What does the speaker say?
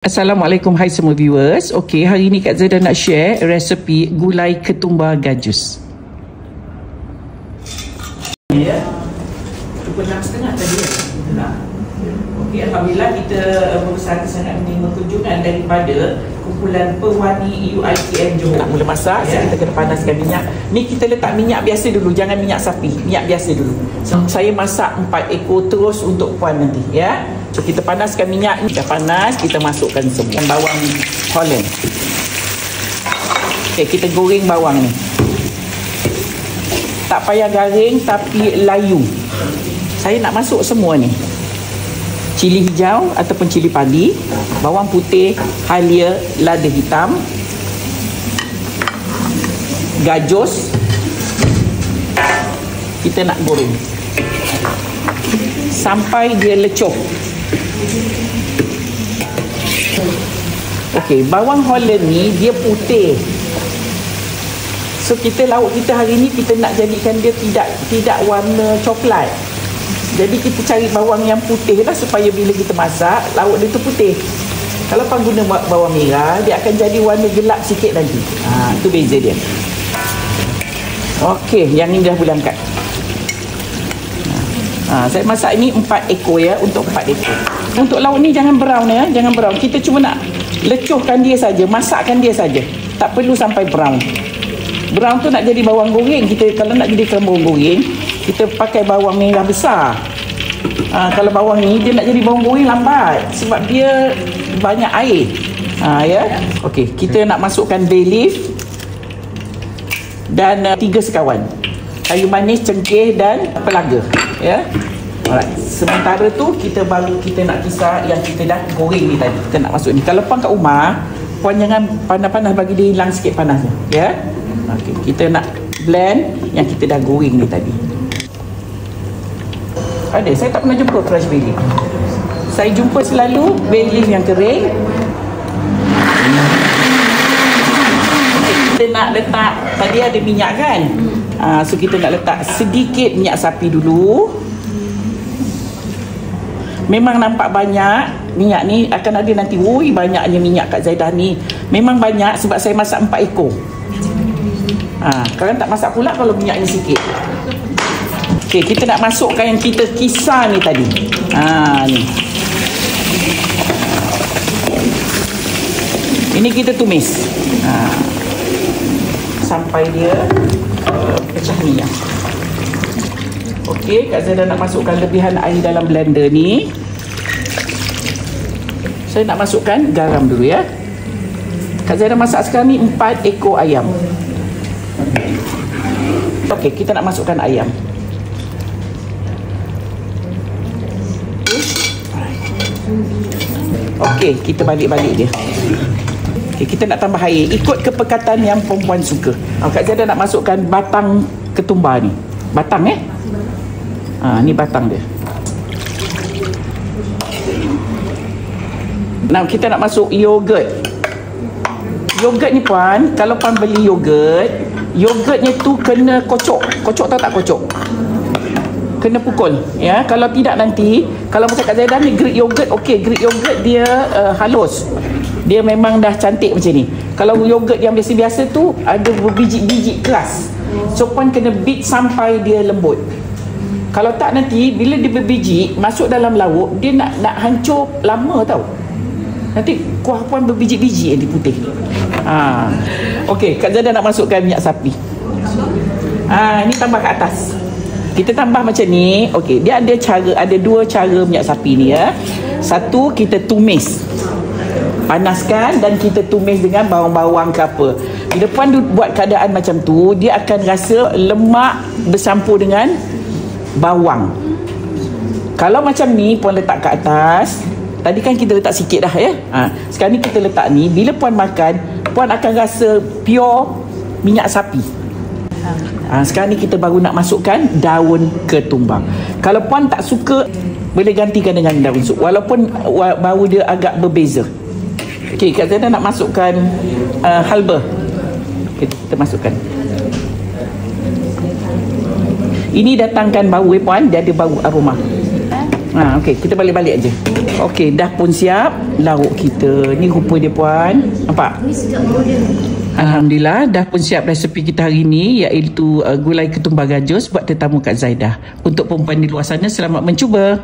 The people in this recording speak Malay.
Assalamualaikum, hai semua viewers. Okey, hari ni Kak Zaida nak share resepi gulai ketumbar gajus. Ya. 2.5 tadi ya. Okey, alhamdulillah kita berusaha sangat menerima kunjungan daripada kumpulan pewarni UiTM Johor. Nak mula masak, ya. Kita kena panaskan minyak. Ni kita letak minyak biasa dulu, jangan minyak sapi, minyak biasa dulu. Saya masak 4 ekor terus untuk puan nanti, ya. So kita panaskan minyak ni, dah panas, kita masukkan semua bawang Holland. Okey, kita goreng bawang ni. Tak payah garing tapi layu. Saya nak masuk semua ni. Cili hijau ataupun cili padi, bawang putih, halia, lada hitam, gajus. Kita nak goreng sampai dia lecuh. Okey, bawang Holland ni dia putih. So lauk kita hari ni kita nak jadikan dia tidak warna coklat. Jadi kita cari bawang yang putih lah supaya bila kita masak lauk dia tu putih. Kalau pun guna bawang merah dia akan jadi warna gelap sikit nanti. Itu beza dia. Okey, yang ni dah boleh angkat. Saya masak ni 4 ekor ya, untuk 4 ekor. Untuk lauk ni jangan brown ya, jangan brown. Kita cuma nak lecuhkan dia saja, masakkan dia saja. Tak perlu sampai brown. Brown tu nak jadi bawang goreng. Kita kalau nak jadikan bawang goreng, kita pakai bawang merah besar. Kalau bawang ni dia nak jadi bawang goreng lambat sebab dia banyak air. Ya. Okey, kita nak masukkan bay leaf dan 3 sekawan. Kayu manis, cengkeh dan pelaga, ya. Alright. Sementara tu kita nak kisar yang kita dah goreng ni tadi. Kita nak masuk ni. Kalau puan kat rumah, puan jangan panas-panas, bagi dia hilang sikit panasnya, ya. Okey, kita nak blend yang kita dah goreng ni tadi. Saya tak pernah jumpa fresh bay leaf. Saya jumpa selalu bay leaf yang kering. Kita nak letak, tadi ada minyak kan? So kita nak letak sedikit minyak sapi dulu. Memang nampak banyak minyak ni, akan ada nanti, woi banyaknya minyak Kak Zaidah ni. Memang banyak sebab saya masak 4 ekor. Kalian tak masak pula kalau minyaknya sikit. Okey, kita nak masukkan yang kita kisar ni tadi. Ni. Ini kita tumis. Sampai dia pecah minyak. Okey, Kak Zaidah nak masukkan lebihan air dalam blender ni. Saya nak masukkan garam dulu ya. Kak Zaidah masak sekarang ni 4 ekor ayam. Okey, kita nak masukkan ayam. Okey, kita balik-balik dia. Okey, kita nak tambah air ikut kepekatan yang perempuan suka. Kak Zaidah nak masukkan batang ketumbar ni. Batang ni batang dia. Nah, kita nak masuk yogurt. Yogurt ni puan, kalau puan beli yogurtnya tu kena kocok. Kocok tahu tak kocok? Kena pukul ya. Kalau tidak nanti, kalau macam Kak Zaidah ni Greek yogurt, okey, Greek yogurt dia halus. Dia memang dah cantik macam ni. Kalau yogurt yang biasa-biasa tu ada berbiji-biji keras. So puan kena beat sampai dia lembut. Kalau tak nanti bila dia berbiji masuk dalam lauk, dia nak hancur lama tau. Nanti kuah puan berbiji-biji yang putih. Okey, Kak Zaidah nak masukkan minyak sapi. Ini tambah kat atas. Kita tambah macam ni. Okey, dia ada 2 cara minyak sapi ni ya. Satu, kita tumis. Panaskan dan kita tumis dengan bawang-bawang ke apa. Bila puan buat keadaan macam tu, dia akan rasa lemak bercampur dengan bawang. Kalau macam ni puan letak kat atas, tadi kan kita letak sikit dah ya. Sekarang ni kita letak ni, bila puan makan, puan akan rasa pure minyak sapi. Sekarang ni kita baru nak masukkan daun ketumbar. Kalau puan tak suka, boleh gantikan dengan daun sup, walaupun bau dia agak berbeza. Okey, Kak Zaidah nak masukkan halba. Kita masukkan. Ini datangkan bau puan, dia ada bau aroma. Okey, kita balik-balik aje. Okey, dah pun siap lauk kita. Ni rupa dia puan. Nampak? Ni sedap dia. Alhamdulillah dah pun siap resepi kita hari ni, iaitu gulai ketumbar gajus buat tetamu Kak Zaidah. Untuk perempuan di luar sana, selamat mencuba.